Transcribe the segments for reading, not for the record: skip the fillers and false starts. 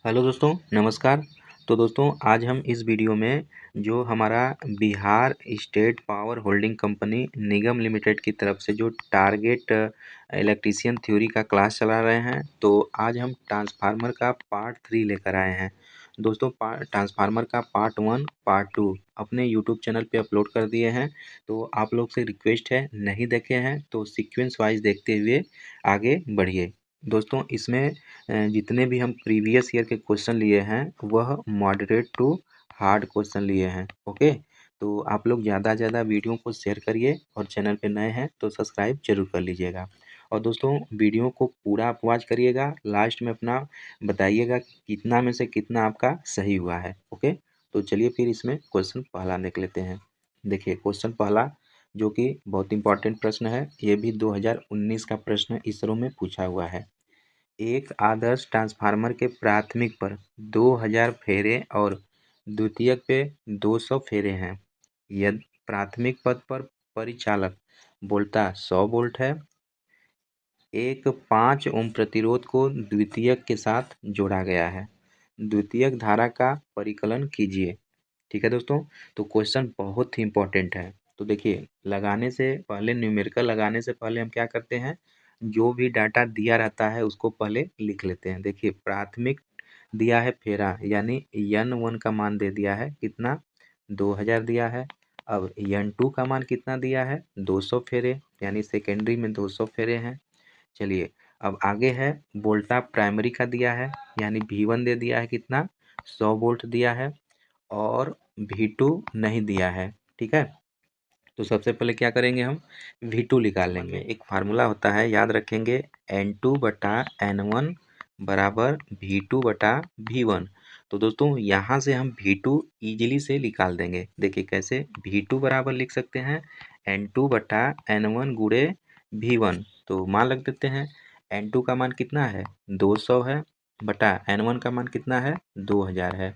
Hello दोस्तों, नमस्कार। तो दोस्तों आज हम इस वीडियो में जो हमारा Bihar state power holding company निगम लिमिटेड की तरफ से जो टारगेट इलेक्ट्रीशियन थ्योरी का क्लास चला रहे हैं, तो आज हम ट्रांसफार्मर का पार्ट 3 लेकर आए हैं। दोस्तों ट्रांसफार्मर का पार्ट 1 पार्ट 2 अपने यूट्यूब चैनल पे अपलोड कर दिए हैं। तो आप लोग से रिक्वेस्ट है, नहीं देखे हैं तो सीक्वेंस वाइज देखते हुए आगे बढ़िए। दोस्तों इसमें जितने भी हम प्रीवियस ईयर के क्वेश्चन लिए हैं वह मॉडरेट टू हार्ड क्वेश्चन लिए हैं। ओके, तो आप लोग ज़्यादा से ज़्यादा वीडियो को शेयर करिए और चैनल पे नए हैं तो सब्सक्राइब जरूर कर लीजिएगा। और दोस्तों वीडियो को पूरा आप वॉच करिएगा, लास्ट में अपना बताइएगा कि कितना में से कितना आपका सही हुआ है। ओके, तो चलिए फिर इसमें क्वेश्चन पहला देख लेते हैं। देखिए क्वेश्चन पहला जो कि बहुत इंपॉर्टेंट प्रश्न है, ये भी 2019 का प्रश्न इसरो में पूछा हुआ है। एक आदर्श ट्रांसफार्मर के प्राथमिक पर 2000 फेरे और द्वितीयक पे 200 फेरे हैं। यदि प्राथमिक पद पर परिचालक वोल्टा 100 वोल्ट है, एक 5 ओम प्रतिरोध को द्वितीयक के साथ जोड़ा गया है। द्वितीयक धारा का परिकलन कीजिए। ठीक है दोस्तों, तो क्वेश्चन बहुत ही इंपॉर्टेंट है। तो देखिए लगाने से पहले, न्यूमेरिकल लगाने से पहले हम क्या करते हैं, जो भी डाटा दिया रहता है उसको पहले लिख लेते हैं। देखिए प्राथमिक दिया है फेरा, यानी N1 का मान दे दिया है कितना, 2000 दिया है। अब N2 का मान कितना दिया है, 200 फेरे, यानी सेकेंडरी में 200 फेरे हैं। चलिए अब आगे है, वोल्टा प्राइमरी का दिया है, यानी V1 दे दिया है कितना, 100 वोल्ट दिया है, और V2 नहीं दिया है। ठीक है, तो सबसे पहले क्या करेंगे, हम V2 निकाल लेंगे। एक फार्मूला होता है, याद रखेंगे, N2 बटा N1 बराबर V2 बटा V1। तो दोस्तों यहाँ से हम V2 ईजिली से निकाल देंगे। देखिए कैसे, V2 बराबर लिख सकते हैं N2 बटा N1 गुणे V1। तो मान रख देते हैं, N2 का मान कितना है, 200 है, बटा N1 का मान कितना है, 2000 है।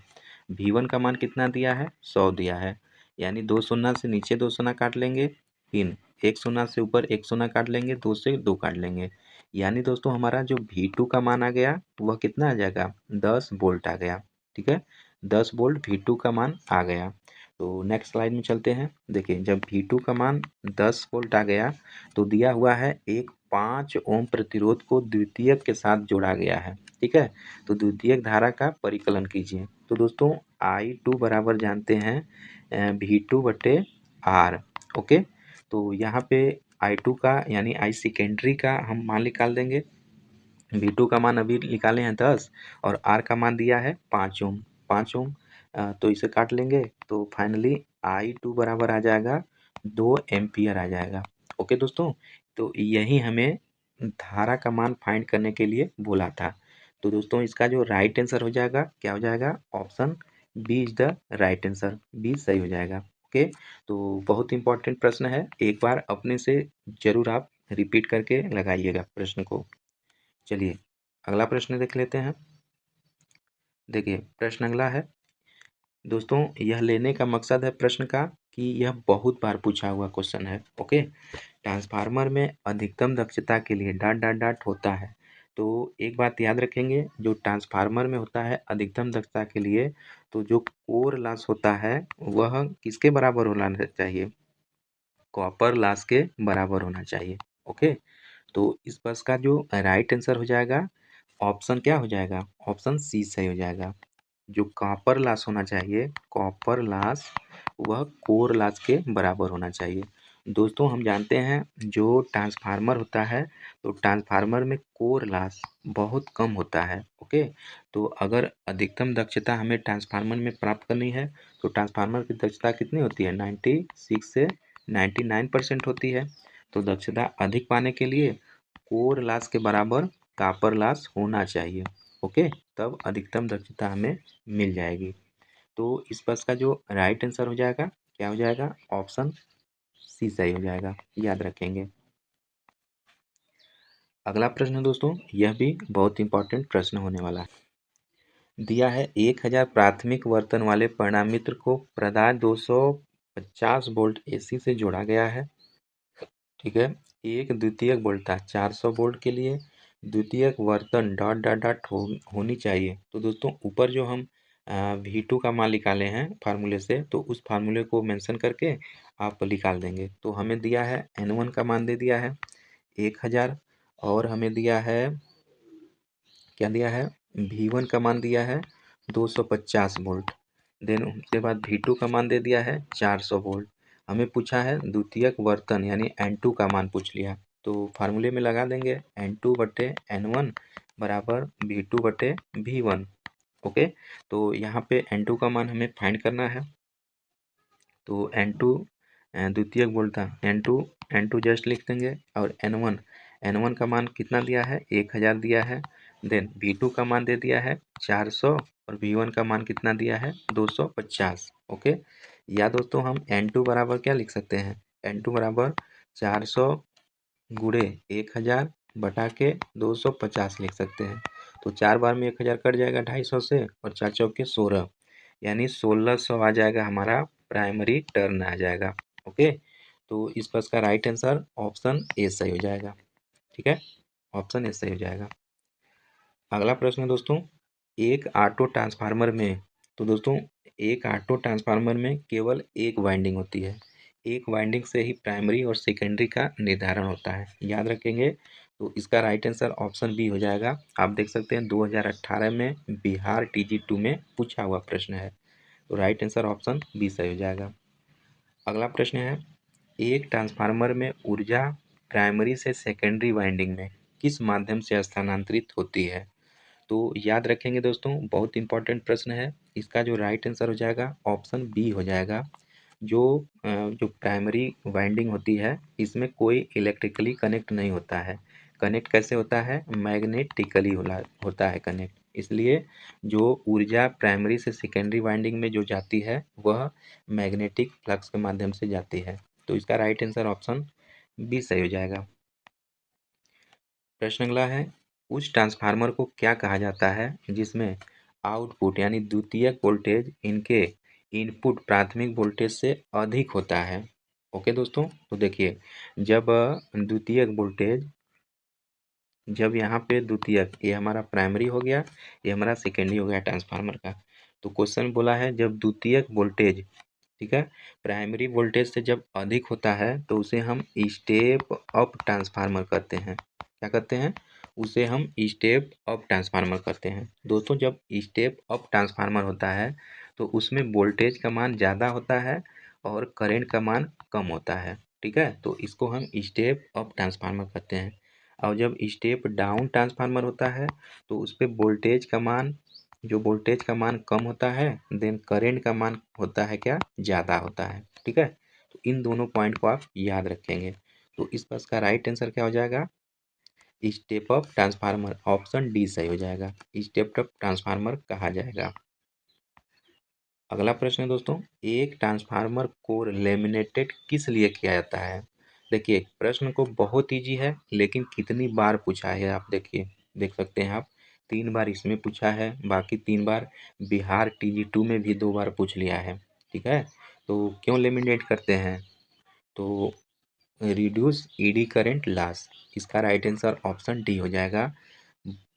V1 का मान कितना दिया है, 100 दिया है, यानी 2 शून्य से नीचे 2 शून्य काट लेंगे, 3, एक शून्य से ऊपर 1 शून्य काट लेंगे, 2 से 2 काट लेंगे। यानी दोस्तों हमारा जो V2 का मान आ गया वह कितना आ जाएगा, 10 वोल्ट आ गया। ठीक है, 10 वोल्ट V2 का मान आ गया। तो नेक्स्ट स्लाइड में चलते हैं। देखिए जब V2 का मान 10 वोल्ट आ गया तो दिया हुआ है एक 5 ओम प्रतिरोध को द्वितीयक के साथ जोड़ा गया है। ठीक है, तो द्वितीयक धारा का परिकलन कीजिए। तो दोस्तों I2 बराबर जानते हैं V2 बटे R। ओके, तो यहाँ पे I2 का यानी I सेकेंडरी का हम मान निकाल देंगे। V2 का मान अभी निकाले हैं 10 और R का मान दिया है 5 ओम। 5 ओम तो इसे काट लेंगे, तो फाइनली I2 बराबर आ जाएगा 2 एम्पियर आ जाएगा। ओके दोस्तों, तो यही हमें धारा का मान फाइंड करने के लिए बोला था। तो दोस्तों इसका जो राइट आंसर हो जाएगा, क्या हो जाएगा, option B is the right answer, B सही हो जाएगा। ओके, तो बहुत इंपॉर्टेंट प्रश्न है, एक बार अपने से जरूर आप रिपीट करके लगाइएगा प्रश्न को। चलिए अगला प्रश्न देख लेते हैं। देखिए प्रश्न अगला है दोस्तों, यह लेने का मकसद है प्रश्न का कि यह बहुत बार पूछा हुआ क्वेश्चन है। ओके, ट्रांसफार्मर में अधिकतम दक्षता के लिए डॉट डॉट डॉट होता है। तो एक बात याद रखेंगे, जो ट्रांसफार्मर में होता है अधिकतम दक्षता के लिए, तो जो कोर लॉस होता है वह किसके बराबर होना चाहिए, कॉपर लॉस के बराबर होना चाहिए। ओके, तो इस बस का जो राइट आंसर हो जाएगा, ऑप्शन क्या हो जाएगा, ऑप्शन सी सही हो जाएगा। जो कॉपर लॉस होना चाहिए, कॉपर लॉस वह कोर लॉस के बराबर होना चाहिए। दोस्तों हम जानते हैं जो ट्रांसफार्मर होता है, तो ट्रांसफार्मर में कोर लॉस बहुत कम होता है। ओके, तो अगर अधिकतम दक्षता हमें ट्रांसफार्मर में प्राप्त करनी है, तो ट्रांसफार्मर की दक्षता कितनी होती है, 96 से 99% होती है। तो दक्षता अधिक पाने के लिए कोर लॉस के बराबर कॉपर लॉस होना चाहिए। ओके, तब अधिकतम दक्षता हमें मिल जाएगी। तो इस बस का जो राइट आंसर हो जाएगा, क्या हो जाएगा, ऑप्शन सी सही हो जाएगा, याद रखेंगे। अगला प्रश्न दोस्तों, यह भी बहुत इंपॉर्टेंट प्रश्न होने वाला है। दिया है 1000 प्राथमिक वर्तन वाले परिणामित्र को प्रदान 250 वोल्ट AC से जोड़ा गया है। ठीक है, एक द्वितीयक वोल्टा 400 वोल्ट के लिए द्वितीयक वर्तन डॉट डॉट डॉट होनी चाहिए। तो दोस्तों ऊपर जो हम V2 का मान निकाले हैं फार्मूले से, तो उस फार्मूले को मेंशन करके आप निकाल देंगे। तो हमें दिया है N1 का मान दे दिया है 1000, और हमें दिया है क्या दिया है, V1 का मान दिया है 250 वोल्ट। देन उसके बाद V2 का मान दे दिया है 400 वोल्ट। हमें पूछा है द्वितीयक वर्तन यानी N2 का मान पूछ लिया। तो फार्मूले में लगा देंगे N2 बटे N1 बराबर V2 बटे V1। ओके, तो यहाँ पे N2 का मान हमें फाइंड करना है। तो N2 द्वितीयक वोल्ट था, N2 जस्ट लिख देंगे, और N1 का मान कितना दिया है, 1000 दिया है। देन V2 का मान दे दिया है 400, और V1 का मान कितना दिया है 250। ओके, या दोस्तों हम N2 बराबर क्या लिख सकते हैं, N2 बराबर 400 गुणे 1000 बटा के 250 लिख सकते हैं। तो 4 बार में 1000 कट जाएगा 250 से, और 4 चौके 16, यानी 1600 आ जाएगा, हमारा प्राइमरी टर्न आ जाएगा। ओके, तो इस पर का राइट आंसर ऑप्शन ए सही हो जाएगा। ठीक है, ऑप्शन ए सही हो जाएगा। अगला प्रश्न है दोस्तों, एक ऑटो ट्रांसफार्मर में, तो दोस्तों एक ऑटो ट्रांसफार्मर में केवल एक वाइंडिंग होती है। एक वाइंडिंग से ही प्राइमरी और सेकेंडरी का निर्धारण होता है, याद रखेंगे। तो इसका राइट आंसर ऑप्शन बी हो जाएगा। आप देख सकते हैं 2018 में बिहार TG2 में पूछा हुआ प्रश्न है। तो राइट आंसर ऑप्शन बी सही हो जाएगा। अगला प्रश्न है, एक ट्रांसफार्मर में ऊर्जा प्राइमरी से सेकेंडरी वाइंडिंग में किस माध्यम से स्थानांतरित होती है। तो याद रखेंगे दोस्तों, बहुत इंपॉर्टेंट प्रश्न है। इसका जो राइट आंसर हो जाएगा ऑप्शन बी हो जाएगा। जो प्राइमरी वाइंडिंग होती है, इसमें कोई इलेक्ट्रिकली कनेक्ट नहीं होता है। कनेक्ट कैसे होता है, मैग्नेटिकली होता है कनेक्ट। इसलिए जो ऊर्जा प्राइमरी से सेकेंडरी वाइंडिंग में जो जाती है, वह मैग्नेटिक फ्लक्स के माध्यम से जाती है। तो इसका राइट आंसर ऑप्शन बी सही हो जाएगा। प्रश्न अगला है, उस ट्रांसफार्मर को क्या कहा जाता है जिसमें आउटपुट यानी द्वितीयक वोल्टेज इनके इनपुट प्राथमिक वोल्टेज से अधिक होता है। ओके दोस्तों, तो देखिए, जब द्वितीयक वोल्टेज, जब यहाँ पे द्वितीयक, ये हमारा प्राइमरी हो गया, ये हमारा सेकेंडरी हो गया ट्रांसफार्मर का। तो क्वेश्चन बोला है जब द्वितीयक वोल्टेज, ठीक है, प्राइमरी वोल्टेज से जब अधिक होता है तो उसे हम स्टेप अप ट्रांसफार्मर कहते हैं। क्या कहते हैं, उसे हम स्टेप अप ट्रांसफार्मर कहते हैं। दोस्तों जब स्टेप अप ट्रांसफार्मर होता है तो उसमें वोल्टेज का मान ज़्यादा होता है और करंट का मान कम होता है। ठीक है, तो इसको हम स्टेप अप ट्रांसफार्मर कहते हैं। और जब स्टेप डाउन ट्रांसफार्मर होता है तो उस पर वोल्टेज का मान, जो वोल्टेज का मान कम होता है, देन करंट का मान होता है क्या, ज़्यादा होता है। ठीक है, तो इन दोनों पॉइंट को आप याद रखेंगे। तो इस पर इसका राइट आंसर क्या हो जाएगा, step up transformer, option D सही हो जाएगा। स्टेप अप ट्रांसफार्मर कहा जाएगा। अगला प्रश्न है दोस्तों, एक ट्रांसफार्मर को लेमिनेटेड किस लिए किया जाता है। देखिए प्रश्न को बहुत ईजी है, लेकिन कितनी बार पूछा है आप देखिए, देख सकते हैं आप, 3 बार इसमें पूछा है, बाकी 3 बार बिहार TG2 में भी 2 बार पूछ लिया है। ठीक है, तो क्यों लेमिनेट करते हैं, तो रिड्यूस एडी करंट लॉस, इसका राइट आंसर ऑप्शन डी हो जाएगा।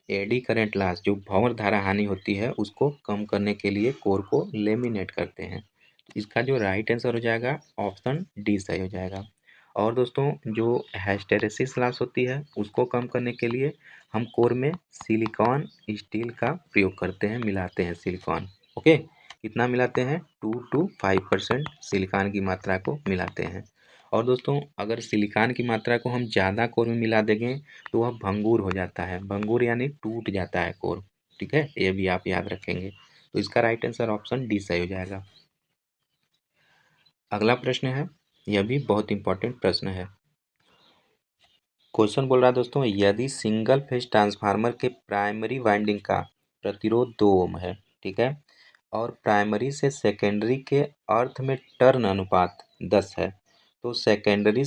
एडी करंट लॉस, जो भंवर धारा हानि होती है, उसको कम करने के लिए कोर को लेमिनेट करते हैं। तो इसका जो राइट आंसर हो जाएगा ऑप्शन डी सही हो जाएगा। और दोस्तों जो हिस्टैरिसीस लॉस होती है, उसको कम करने के लिए हम कोर में सिलिकॉन स्टील का प्रयोग करते हैं, मिलाते हैं सिलिकॉन। ओके, कितना मिलाते हैं, 2 to 5% सिलिकॉन की मात्रा को मिलाते हैं। और दोस्तों अगर सिलिकॉन की मात्रा को हम ज़्यादा कोर में मिला देंगे तो वह भंगुर हो जाता है, भंगुर यानी टूट जाता है कोर। ठीक है, ये भी आप याद रखेंगे। तो इसका राइट आंसर ऑप्शन डी सही हो जाएगा। अगला प्रश्न है, यह भी बहुत इंपॉर्टेंट प्रश्न है। क्वेश्चन बोल रहा है दोस्तों, यदि सिंगल फेज ट्रांसफार्मर के प्राइमरी वाइंडिंग का प्रतिरोध 2 ओम है, ठीक है, और प्राइमरी से सेकेंडरी के अर्थ में टर्न अनुपात 10 है, तो सेकेंडरी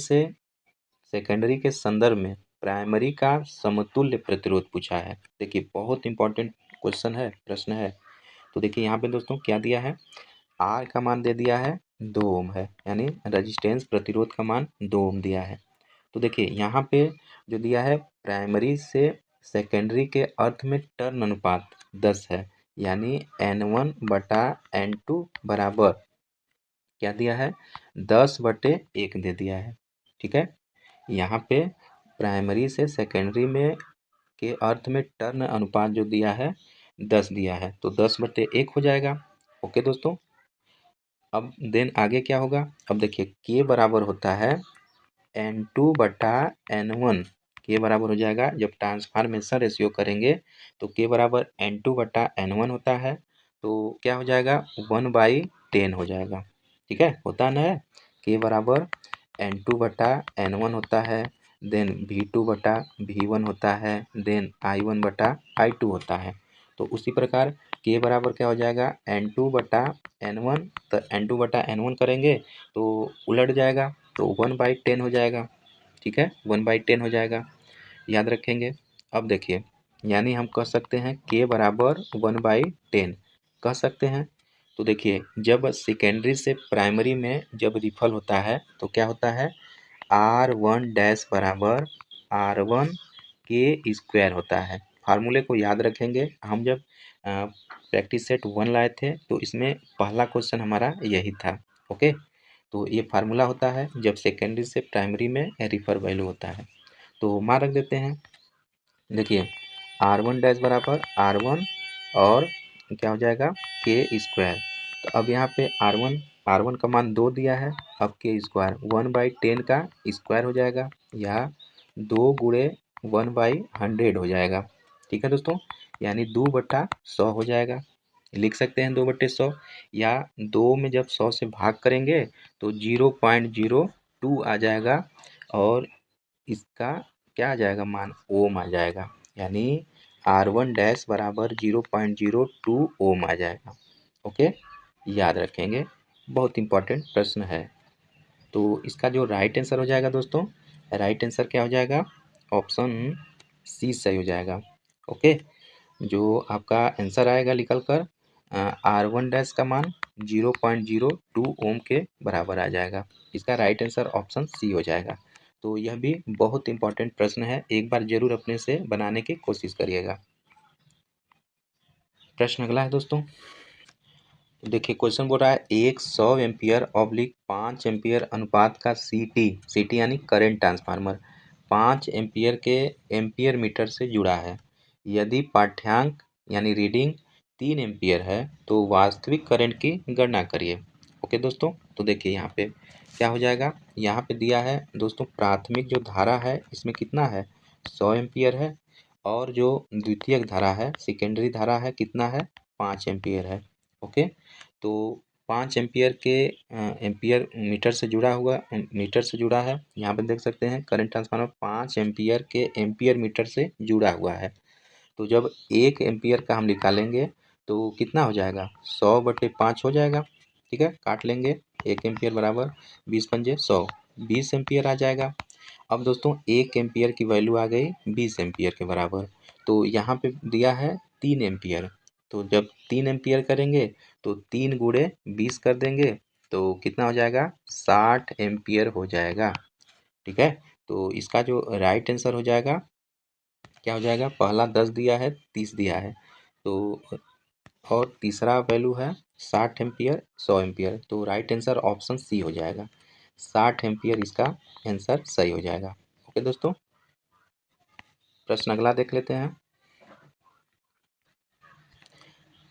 के संदर्भ में प्राइमरी का समतुल्य प्रतिरोध पूछा है। देखिए बहुत इंपॉर्टेंट क्वेश्चन है, प्रश्न है। तो देखिए यहाँ पे दोस्तों क्या दिया है, आर का मान दे दिया है 2 ओम है, यानी रजिस्टेंस प्रतिरोध का मान 2 ओम दिया है। तो देखिए यहाँ पे जो दिया है प्राइमरी से सेकेंडरी के अर्थ में टर्न अनुपात 10 है, यानी N1/N2 बराबर क्या दिया है, 10/1 दे दिया है। ठीक है, यहाँ पे प्राइमरी से सेकेंडरी में के अर्थ में टर्न अनुपात जो दिया है 10 दिया है, तो 10/1 हो जाएगा। ओके दोस्तों, अब देन आगे क्या होगा, अब देखिए के बराबर होता है N2/N1। के बराबर हो जाएगा, जब ट्रांसफॉर्मेशन रेशियो करेंगे तो के बराबर N2/N1 होता है, तो क्या हो जाएगा 1/10 हो जाएगा। ठीक है, होता ना है, के बराबर N2/N1 होता है, देन V2/V1 होता है, देन I1/I2 होता है। तो उसी प्रकार के बराबर क्या हो जाएगा N2/N1, तो N2/N1 करेंगे तो उलट जाएगा, तो 1/10 हो जाएगा। ठीक है, 1/10 हो जाएगा, याद रखेंगे। अब देखिए, यानी हम कह सकते हैं के बराबर 1/10 कह सकते हैं। तो देखिए, जब सेकेंडरी से प्राइमरी में जब रिफल होता है तो क्या होता है, R1 बराबर R1 के स्क्वायर होता है। फार्मूले को याद रखेंगे, हम जब प्रैक्टिस सेट 1 लाए थे तो इसमें पहला क्वेश्चन हमारा यही था। ओके, तो ये फार्मूला होता है जब सेकेंडरी से प्राइमरी में रिफर वैल्यू होता है। तो मान रख देते हैं, देखिए R1 बराबर R1 और क्या हो जाएगा के स्क्वायर। तो अब यहाँ पे R1 का मान 2 दिया है, अब के स्क्वायर 1/10 का स्क्वायर हो जाएगा, या 2 गुणे 1/100 हो जाएगा। ठीक है दोस्तों, यानी 2/100 हो जाएगा, लिख सकते हैं 2/100, या 2 में जब 100 से भाग करेंगे तो 0.02 आ जाएगा, और इसका क्या आ जाएगा मान, ओम आ जाएगा, यानी R1 बराबर 0.02 ओम आ जाएगा। ओके, याद रखेंगे, बहुत इंपॉर्टेंट प्रश्न है। तो इसका जो राइट आंसर हो जाएगा दोस्तों, राइट आंसर क्या हो जाएगा, ऑप्शन सी सही हो जाएगा। ओके, जो आपका आंसर आएगा निकल कर R1 का मान 0.02 ओम के बराबर आ जाएगा। इसका राइट आंसर ऑप्शन सी हो जाएगा। तो यह भी बहुत इंपॉर्टेंट प्रश्न है, एक बार जरूर अपने से बनाने की कोशिश करिएगा। प्रश्न अगला है दोस्तों, देखिए क्वेश्चन बोल रहा है एक 100 एम्पियर ऑब्लिक 5 एम्पियर अनुपात का सीटी यानी करंट ट्रांसफार्मर 5 एम्पियर के एम्पियर मीटर से जुड़ा है। यदि पाठ्यांक यानी रीडिंग 3 एम्पियर है तो वास्तविक करंट की गणना करिए। ओके दोस्तों, तो देखिए यहाँ पे क्या हो जाएगा, यहाँ पे दिया है दोस्तों प्राथमिक जो धारा है इसमें कितना है 100 एम्पियर है, और जो द्वितीयक धारा है सेकेंडरी धारा है कितना है 5 एम्पियर है। ओके, तो 5 एम्पियर के एम्पियर मीटर से जुड़ा है, यहाँ पे देख सकते हैं करंट ट्रांसफार्मर 5 एम्पियर के एम्पियर मीटर से जुड़ा हुआ है। तो जब 1 एम्पियर का हम निकालेंगे तो कितना हो जाएगा 100/5 हो जाएगा। ठीक है, काट लेंगे, 1 एम्पियर बराबर 20 पंजे 100, 20 एम्पियर आ जाएगा। अब दोस्तों 1 एम्पियर की वैल्यू आ गई 20 एम्पियर के बराबर, तो यहाँ पे दिया है 3 एम्पियर, तो जब 3 एम्पियर करेंगे तो 3 गुणे 20 कर देंगे तो कितना हो जाएगा 60 एम्पियर हो जाएगा। ठीक है, तो इसका जो राइट आंसर हो जाएगा क्या हो जाएगा, पहला 10 दिया है 30 दिया है, तो और तीसरा वैल्यू है 60 एम्पियर 100 एम्पियर, तो राइट आंसर ऑप्शन सी हो जाएगा, 60 एम्पियर इसका आंसर सही हो जाएगा। ओके दोस्तों, प्रश्न अगला देख लेते हैं।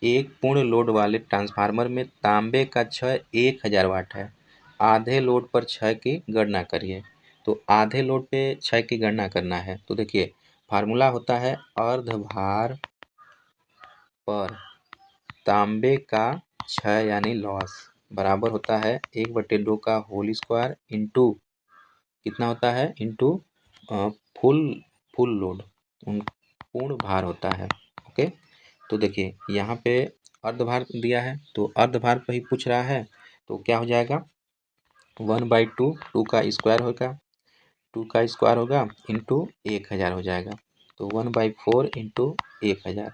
एक पूर्ण लोड वाले ट्रांसफार्मर में तांबे का क्षय 1000 वाट है, आधे लोड पर क्षय की गणना करिए। तो आधे लोड पे क्षय की गणना करना है, तो देखिए फार्मूला होता है अर्धभार पर तांबे का क्षय यानी लॉस बराबर होता है 1/2 का होल स्क्वायर इंटू कितना होता है इंटू फुल फुल लोड पूर्ण भार होता है। ओके, तो देखिए यहाँ पे अर्धभार दिया है तो अर्धभार पर ही पूछ रहा है, तो क्या हो जाएगा 1/2 2 का स्क्वायर होगा, 2 का स्क्वायर होगा इंटू 1000 हो जाएगा, तो 1/4 इंटू 1000,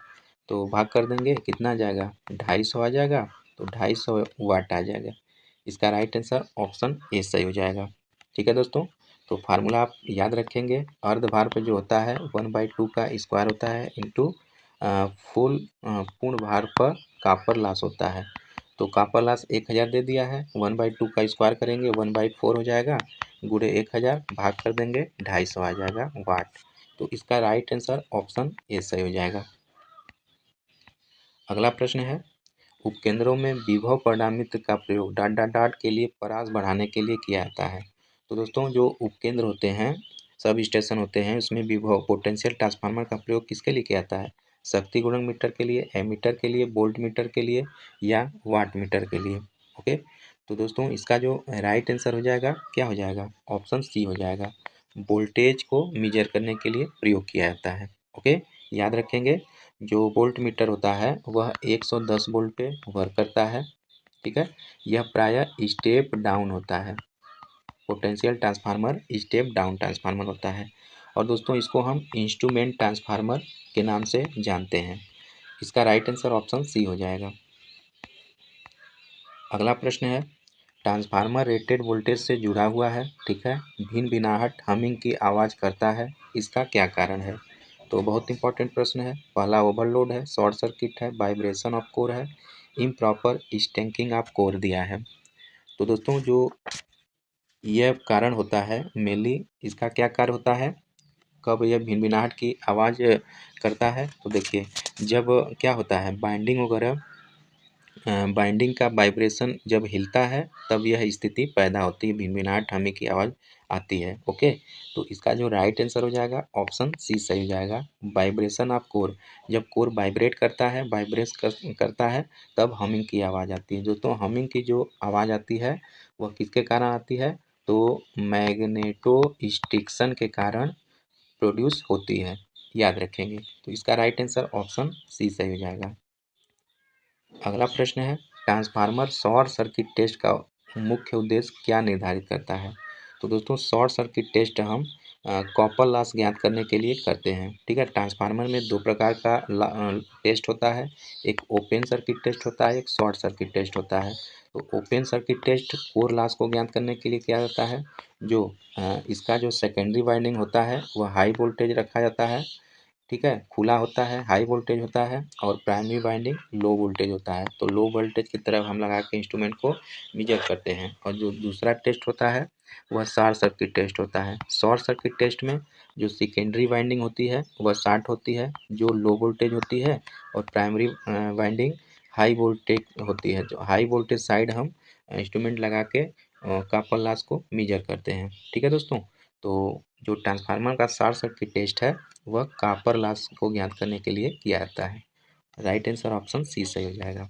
तो भाग कर देंगे कितना आ जाएगा 250 आ जाएगा, तो 250 वाट आ जाएगा। इसका राइट आंसर ऑप्शन ए सही हो जाएगा। ठीक है दोस्तों, तो फार्मूला आप याद रखेंगे, अर्धभार पे जो होता है 1/2 का स्क्वायर होता है इंटू पूर्ण भार पर कॉपर लॉस होता है। तो कॉपर लॉस 1000 दे दिया है, 1/2 का स्क्वायर करेंगे 1/4 हो जाएगा, गुणे 1000 भाग कर देंगे 250 आ जाएगा वाट। तो इसका राइट आंसर ऑप्शन ए सही हो जाएगा। अगला प्रश्न है, उपकेंद्रों में विभव परिणामित्र का प्रयोग डॉट डॉट डॉट के लिए परास बढ़ाने के लिए किया जाता है। तो दोस्तों जो उपकेंद्र होते हैं, सब स्टेशन होते हैं, उसमें विभव पोटेंशियल ट्रांसफार्मर का प्रयोग किसके लिए किया जाता है? शक्ति गुणक मीटर के लिए, एमीटर के लिए, वोल्ट मीटर के लिए या वाट मीटर के लिए। ओके, तो दोस्तों इसका जो राइट आंसर हो जाएगा क्या हो जाएगा? ऑप्शन सी हो जाएगा। वोल्टेज को मेजर करने के लिए प्रयोग किया जाता है। ओके, याद रखेंगे जो वोल्ट मीटर होता है वह 110 वोल्ट पे वर्क करता है। ठीक है, यह प्रायः स्टेप डाउन होता है। Potential transformer step down transformer होता है और दोस्तों इसको हम इंस्ट्रूमेंट ट्रांसफार्मर के नाम से जानते हैं। इसका राइट आंसर ऑप्शन सी हो जाएगा। अगला प्रश्न है, ट्रांसफार्मर रेटेड वोल्टेज से जुड़ा हुआ है। ठीक है, भिन भिनाहट हमिंग की आवाज़ करता है, इसका क्या कारण है? तो बहुत इंपॉर्टेंट प्रश्न है। पहला ओवरलोड है, शॉर्ट सर्किट है, वाइब्रेशन ऑफ कोर है, इम्प्रॉपर स्टैंकिंग ऑफ कोर दिया है। तो दोस्तों जो यह कारण होता है मेनली, इसका क्या कार्य होता है, कब यह भिनभिनाहट की आवाज़ करता है? तो देखिए जब क्या होता है बाइंडिंग वगैरह, बाइंडिंग का वाइब्रेशन जब हिलता है तब यह स्थिति पैदा होती है, भिनभिनाहट हमें की आवाज़ आती है। ओके, तो इसका जो राइट आंसर हो जाएगा ऑप्शन सी सही हो जाएगा। वाइब्रेशन ऑफ कोर, जब कोर वाइब्रेट करता है, करता है तब हमिंग की आवाज़ आती है। दोस्तों हमिंग की जो आवाज़ आती है वह किसके कारण आती है? तो मैग्नेटो स्टिक्शन के कारण प्रोड्यूस होती है, याद रखेंगे। तो इसका राइट आंसर ऑप्शन सी सही हो जाएगा। अगला प्रश्न है, ट्रांसफार्मर शॉर्ट सर्किट टेस्ट का मुख्य उद्देश्य क्या निर्धारित करता है? तो दोस्तों शॉर्ट सर्किट टेस्ट हम कॉपर लॉस ज्ञात करने के लिए करते हैं। ठीक है, ट्रांसफार्मर में दो प्रकार का टेस्ट होता है, एक ओपन सर्किट टेस्ट होता है, एक शॉर्ट सर्किट टेस्ट होता है। तो open circuit test core loss को ज्ञात करने के लिए किया जाता है। जो इसका जो सेकेंडरी वाइंडिंग होता है वह हाई वोल्टेज रखा जाता है। ठीक है, खुला होता है, हाई वोल्टेज होता है और प्राइमरी वाइंडिंग लो वोल्टेज होता है। तो लो वोल्टेज की तरफ हम लगा के इंस्ट्रूमेंट को मेजर करते हैं। और जो दूसरा टेस्ट होता है वह शॉर्ट सर्किट टेस्ट होता है। शॉर्ट सर्किट टेस्ट में जो सेकेंडरी वाइंडिंग होती है वह शॉर्ट होती है, जो लो वोल्टेज होती है, और प्राइमरी वाइंडिंग हाई वोल्टेज होती है। जो हाई वोल्टेज साइड हम इंस्ट्रूमेंट लगा के कॉपर लॉस को मेजर करते हैं। ठीक है दोस्तों, तो जो ट्रांसफार्मर का शॉर्ट सर्किट टेस्ट है वह कॉपर लॉस को ज्ञात करने के लिए किया जाता है। राइट आंसर ऑप्शन सी सही हो जाएगा।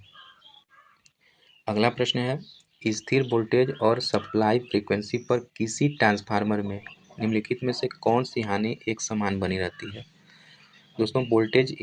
अगला प्रश्न है, स्थिर वोल्टेज और सप्लाई फ्रीक्वेंसी पर किसी ट्रांसफार्मर में निम्नलिखित में से कौन सी हानि एक समान बनी रहती है? दोस्तों वोल्टेज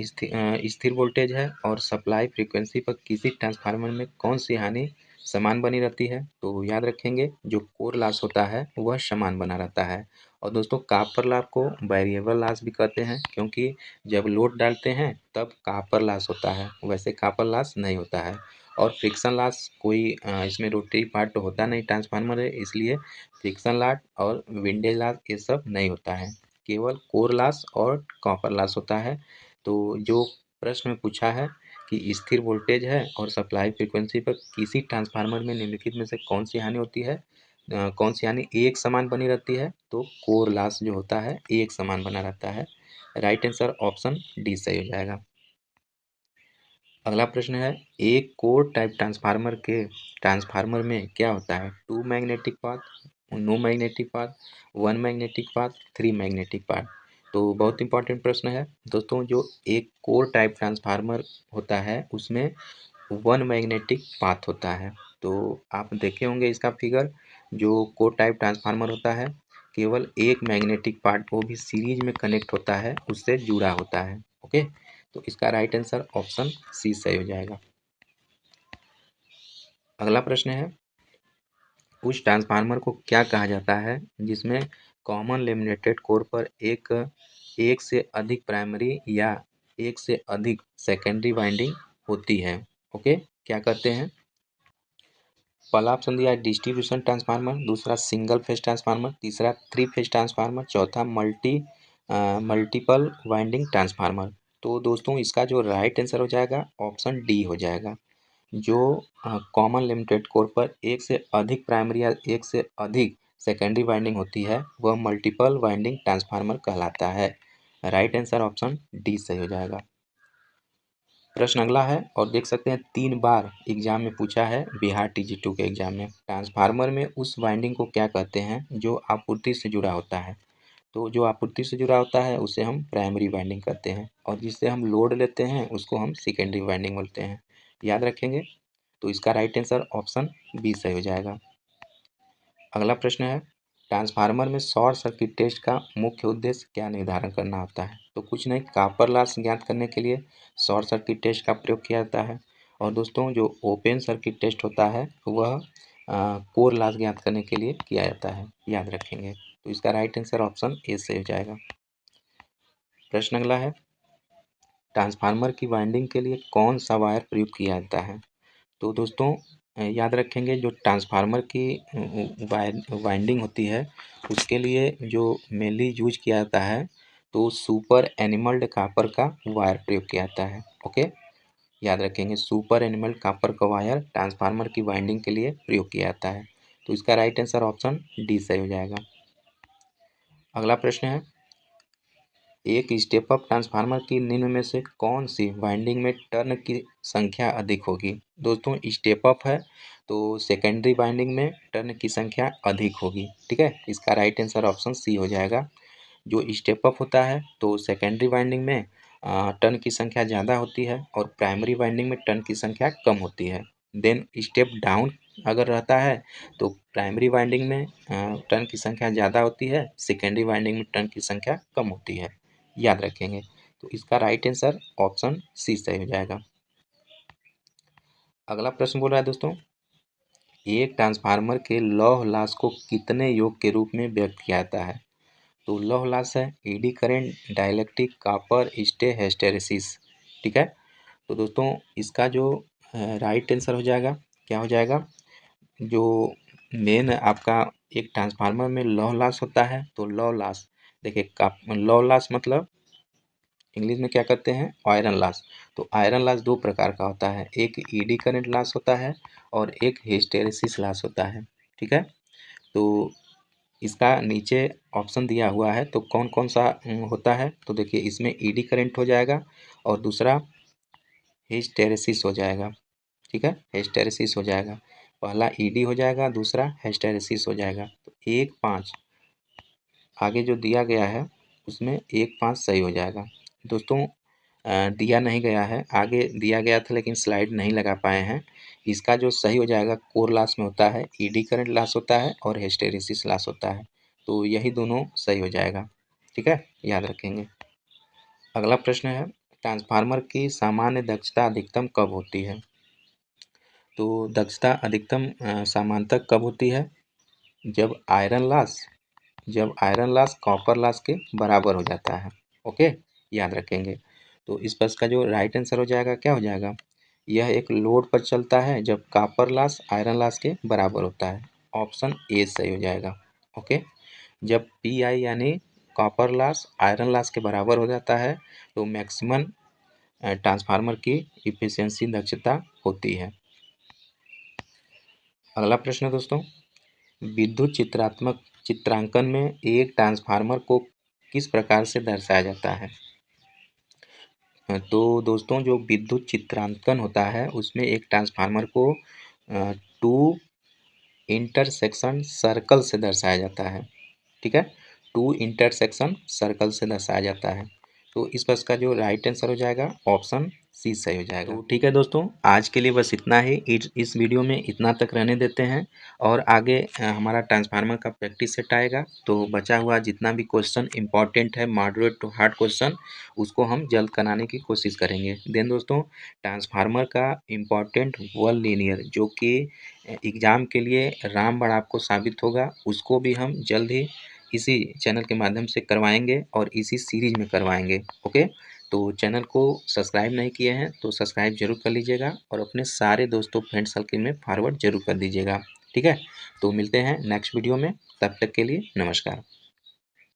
स्थिर वोल्टेज है और सप्लाई फ्रीक्वेंसी पर किसी ट्रांसफार्मर में कौन सी हानि समान बनी रहती है? तो याद रखेंगे जो कोर लॉस होता है वह समान बना रहता है। और दोस्तों कॉपर लॉस को वेरिएबल लॉस भी कहते हैं, क्योंकि जब लोड डालते हैं तब कॉपर लॉस होता है, वैसे कॉपर लॉस नहीं होता है। और फ्रिक्शन लॉस कोई इसमें रोटरी पार्ट तो होता नहीं, ट्रांसफार्मर है इसलिए फ्रिक्शन लॉस और विंडेज लॉस ये सब नहीं होता है, केवल कोर लॉस और कॉपर लॉस होता है। तो जो प्रश्न में पूछा है कि स्थिर वोल्टेज है और सप्लाई फ्रीक्वेंसी पर किसी ट्रांसफार्मर में निम्नलिखित में से कौन सी हानि होती है, कौन सी हानि एक समान बनी रहती है? तो कोर लॉस जो होता है एक समान बना रहता है। राइट आंसर ऑप्शन डी सही हो जाएगा। अगला प्रश्न है, एक कोर टाइप ट्रांसफार्मर में क्या होता है? 2 magnetic path, no magnetic path, 1 magnetic path, 3 magnetic path. तो बहुत इंपॉर्टेंट प्रश्न है दोस्तों। जो एक कोर टाइप ट्रांसफार्मर होता है उसमें 1 मैग्नेटिक पाथ होता है। तो आप देखे होंगे इसका फिगर, जो कोर टाइप ट्रांसफार्मर होता है केवल एक मैग्नेटिक पार्ट, वो भी सीरीज में कनेक्ट होता है, उससे जुड़ा होता है। ओके, तो इसका राइट आंसर ऑप्शन सी सही हो जाएगा। अगला प्रश्न है, उस ट्रांसफार्मर को क्या कहा जाता है जिसमें कॉमन लेमिनेटेड कोर पर एक से अधिक प्राइमरी या एक से अधिक सेकेंडरी वाइंडिंग होती है? ओके, क्या कहते हैं? पहला ऑप्शन दिया है डिस्ट्रीब्यूशन ट्रांसफार्मर, दूसरा सिंगल फेज ट्रांसफार्मर, तीसरा थ्री फेज ट्रांसफार्मर, चौथा मल्टीपल वाइंडिंग ट्रांसफार्मर। तो दोस्तों इसका जो राइट आंसर हो जाएगा ऑप्शन डी हो जाएगा। जो कॉमन लिमिटेड कोर पर एक से अधिक प्राइमरी या एक से अधिक सेकेंडरी वाइंडिंग होती है वह मल्टीपल वाइंडिंग ट्रांसफार्मर कहलाता है। राइट आंसर ऑप्शन डी सही हो जाएगा। प्रश्न अगला है और देख सकते हैं 3 बार एग्जाम में पूछा है बिहार TG2 के एग्जाम में। ट्रांसफार्मर में उस वाइंडिंग को क्या कहते हैं जो आपूर्ति से जुड़ा होता है? तो जो आपूर्ति से जुड़ा होता है उसे हम प्राइमरी वाइंडिंग कहते हैं और जिससे हम लोड लेते हैं उसको हम सेकेंडरी वाइंडिंग बोलते हैं। याद रखेंगे। तो इसका राइट आंसर ऑप्शन बी सही हो जाएगा। अगला प्रश्न है ट्रांसफार्मर में शॉर्ट सर्किट टेस्ट का मुख्य उद्देश्य क्या निर्धारण करना होता है? तो कुछ नहीं, कॉपर लॉस ज्ञात करने के लिए शॉर्ट सर्किट टेस्ट का प्रयोग किया जाता है। और दोस्तों जो ओपन सर्किट टेस्ट होता है वह कोर लॉस ज्ञात करने के लिए किया जाता है। याद रखेंगे। तो इसका राइट आंसर ऑप्शन ए सही हो जाएगा। प्रश्न अगला है ट्रांसफार्मर की वाइंडिंग के लिए कौन सा वायर प्रयोग किया जाता है? तो दोस्तों याद रखेंगे जो ट्रांसफार्मर की वाइंडिंग होती है उसके लिए जो मेनली यूज किया जाता है तो सुपर एनिमल्ड कॉपर का वायर प्रयोग किया जाता है। ओके, याद रखेंगे सुपर एनिमल्ड कॉपर का वायर ट्रांसफार्मर की वाइंडिंग के लिए प्रयोग किया जाता है। तो इसका राइट आंसर ऑप्शन डी सही हो जाएगा। अगला प्रश्न है एक स्टेप अप ट्रांसफार्मर की निम्न में से कौन सी वाइंडिंग में टर्न की संख्या अधिक होगी? दोस्तों स्टेप अप है तो सेकेंडरी वाइंडिंग में टर्न की संख्या अधिक होगी। ठीक है, इसका राइट आंसर ऑप्शन सी हो जाएगा। जो स्टेप अप होता है तो सेकेंडरी वाइंडिंग में टर्न की संख्या ज़्यादा होती है और प्राइमरी वाइंडिंग में टर्न की संख्या कम होती है। देन स्टेप डाउन अगर रहता है तो प्राइमरी वाइंडिंग में टर्न की संख्या ज़्यादा होती है, सेकेंडरी वाइंडिंग में टर्न की संख्या कम होती है। याद रखेंगे। तो इसका राइट आंसर ऑप्शन सी सही हो जाएगा। अगला प्रश्न बोल रहा है दोस्तों एक ट्रांसफार्मर के लौह लास को कितने योग के रूप में व्यक्त किया जाता है? तो लौह लास है AD current, dielectric, copper, stay, hysteresis. ठीक है। तो दोस्तों इसका जो राइट आंसर हो जाएगा क्या हो जाएगा? जो मेन आपका एक ट्रांसफार्मर में लौह लास होता है तो लौह लास देखिए लौह लास मतलब इंग्लिश में क्या कहते हैं आयरन लॉस। तो आयरन लॉस दो प्रकार का होता है, एक ईडी करंट लॉस होता है और एक हिस्टैरिसीस लॉस होता है। ठीक है। तो इसका नीचे ऑप्शन दिया हुआ है तो कौन कौन सा होता है? तो देखिए इसमें ईडी करंट हो जाएगा और दूसरा हिस्टैरिसीस हो जाएगा। ठीक है, हिस्टैरिसीस हो जाएगा। पहला ईडी हो जाएगा, दूसरा हिस्टैरिसीस हो जाएगा। तो 1-5 आगे जो दिया गया है उसमें 1-5 सही हो जाएगा। दोस्तों दिया नहीं गया है, आगे दिया गया था लेकिन स्लाइड नहीं लगा पाए हैं। इसका जो सही हो जाएगा कोर लॉस में होता है ईडी करंट लॉस होता है और हिस्टैरिसीस लॉस होता है। तो यही दोनों सही हो जाएगा। ठीक है, याद रखेंगे। अगला प्रश्न है ट्रांसफार्मर की सामान्य दक्षता अधिकतम कब होती है? तो दक्षता अधिकतम सामान्यतः कब होती है? जब आयरन लॉस कॉपर लॉस के बराबर हो जाता है। ओके, याद रखेंगे। तो इस प्रश्न का जो राइट आंसर हो जाएगा क्या हो जाएगा? यह एक लोड पर चलता है जब कॉपर लॉस आयरन लॉस के बराबर होता है। ऑप्शन ए सही हो जाएगा। ओके, जब पी आई यानी कॉपर लॉस आयरन लॉस के बराबर हो जाता है तो मैक्सिमम ट्रांसफार्मर की इफिशियंसी दक्षता होती है। अगला प्रश्न दोस्तों विद्युत चित्रांकन में एक ट्रांसफार्मर को किस प्रकार से दर्शाया जाता है? तो दोस्तों जो विद्युत चित्रांकन होता है उसमें एक ट्रांसफार्मर को 2 इंटरसेक्शन सर्कल से दर्शाया जाता है। ठीक है, 2 इंटरसेक्शन सर्कल से दर्शाया जाता है। तो इस प्रश्न का जो राइट आंसर हो जाएगा ऑप्शन सी सही हो जाएगा। तो ठीक है दोस्तों, आज के लिए बस इतना ही। इस वीडियो में इतना तक रहने देते हैं और आगे हमारा ट्रांसफार्मर का प्रैक्टिस सेट आएगा तो बचा हुआ जितना भी क्वेश्चन इंपॉर्टेंट है मॉडरेट टू हार्ड क्वेश्चन उसको हम जल्द कराने की कोशिश करेंगे। देन दोस्तों ट्रांसफार्मर का इम्पॉर्टेंट वर्ल लीनियर जो कि एग्ज़ाम के लिए रामबाण आपको साबित होगा उसको भी हम जल्द ही इसी चैनल के माध्यम से करवाएंगे और इसी सीरीज में करवाएंगे। ओके, तो चैनल को सब्सक्राइब नहीं किए हैं तो सब्सक्राइब जरूर कर लीजिएगा और अपने सारे दोस्तों फ्रेंड सर्कल में फॉरवर्ड जरूर कर दीजिएगा। ठीक है, तो मिलते हैं नेक्स्ट वीडियो में, तब तक के लिए नमस्कार।